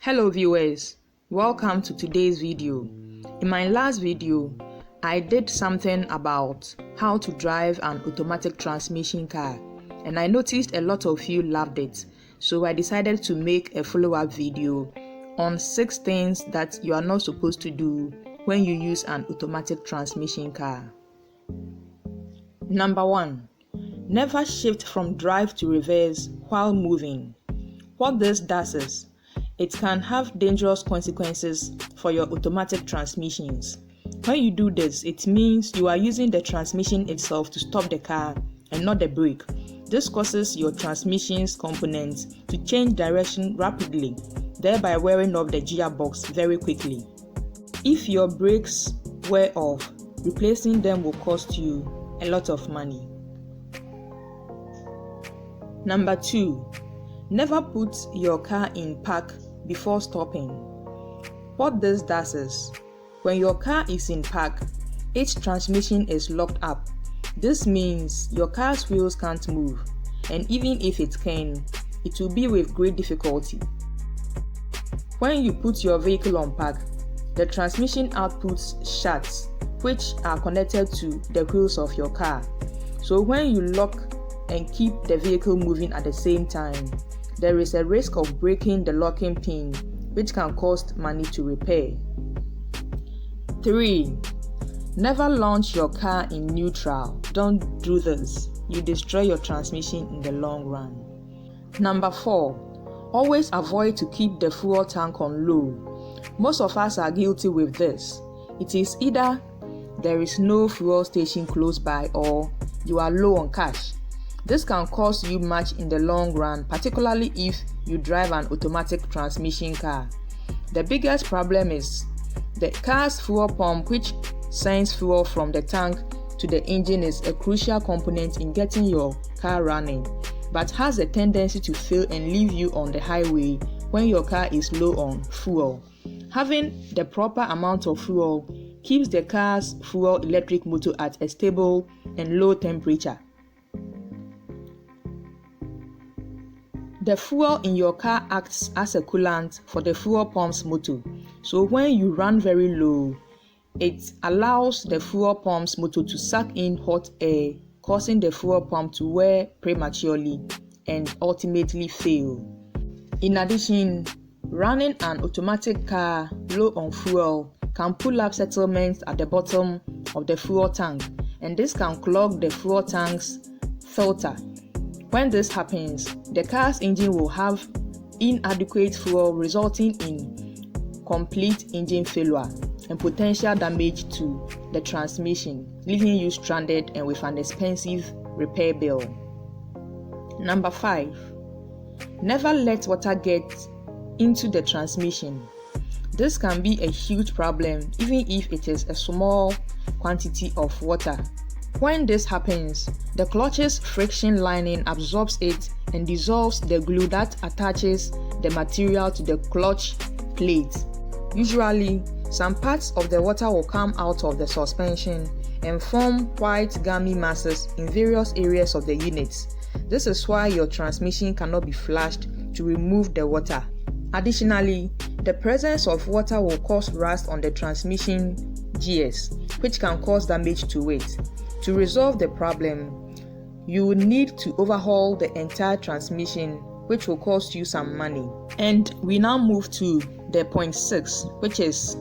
Hello viewers, welcome to today's video. In my last video, I did something about how to drive an automatic transmission car, and I noticed a lot of you loved it, so I decided to make a follow-up video on 6 things that you are not supposed to do when you use an automatic transmission car. Number 1. Never shift from drive to reverse while moving. What this does is, it can have dangerous consequences for your automatic transmissions. When you do this, it means you are using the transmission itself to stop the car and not the brake. This causes your transmission's components to change direction rapidly, thereby wearing off the gearbox very quickly. If your brakes wear off, replacing them will cost you a lot of money. Number 2. Never put your car in park before stopping. What this does is, when your car is in park, its transmission is locked up. This means your car's wheels can't move, and even if it can, it will be with great difficulty. When you put your vehicle on park, the transmission outputs shafts which are connected to the wheels of your car. So when you lock and keep the vehicle moving at the same time, there is a risk of breaking the locking pin, which can cost money to repair. 3. Never launch your car in neutral. Don't do this. You destroy your transmission in the long run. Number 4. Always avoid to keep the fuel tank on low. Most of us are guilty with this. It is either there is no fuel station close by or you are low on cash. This can cost you much in the long run, particularly if you drive an automatic transmission car. The biggest problem is the car's fuel pump, which sends fuel from the tank to the engine, is a crucial component in getting your car running, but has a tendency to fail and leave you on the highway when your car is low on fuel. Having the proper amount of fuel keeps the car's fuel electric motor at a stable and low temperature. The fuel in your car acts as a coolant for the fuel pump's motor. So when you run very low, it allows the fuel pump's motor to suck in hot air, causing the fuel pump to wear prematurely and ultimately fail. In addition, running an automatic car low on fuel can pull up settlements at the bottom of the fuel tank, and this can clog the fuel tank's filter. When this happens, the car's engine will have inadequate fuel, resulting in complete engine failure and potential damage to the transmission, leaving you stranded and with an expensive repair bill. Number 5. Never let water get into the transmission. This can be a huge problem even if it is a small quantity of water. When this happens, the clutch's friction lining absorbs it and dissolves the glue that attaches the material to the clutch plate. Usually, some parts of the water will come out of the suspension and form white gummy masses in various areas of the units. This is why your transmission cannot be flushed to remove the water. Additionally, the presence of water will cause rust on the transmission gears, which can cause damage to it. To resolve the problem, you will need to overhaul the entire transmission, which will cost you some money. And we now move to the point 6, which is,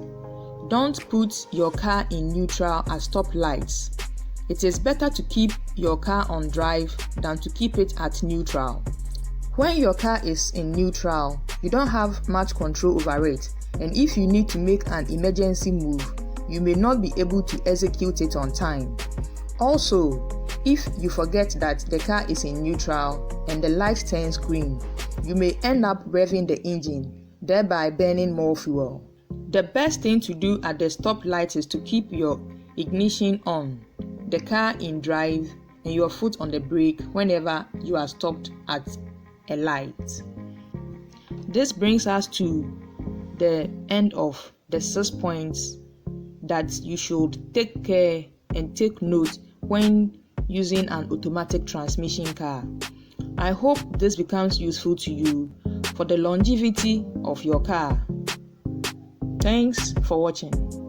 don't put your car in neutral at stoplights. It is better to keep your car on drive than to keep it at neutral. When your car is in neutral, you don't have much control over it, and if you need to make an emergency move, you may not be able to execute it on time. Also, if you forget that the car is in neutral and the light turns green, you may end up revving the engine, thereby burning more fuel. The best thing to do at the stoplight is to keep your ignition on, the car in drive, and your foot on the brake whenever you are stopped at a light. This brings us to the end of the 6 points that you should take care and take note when using an automatic transmission car. I hope this becomes useful to you. for the longevity of your car. Thanks for watching.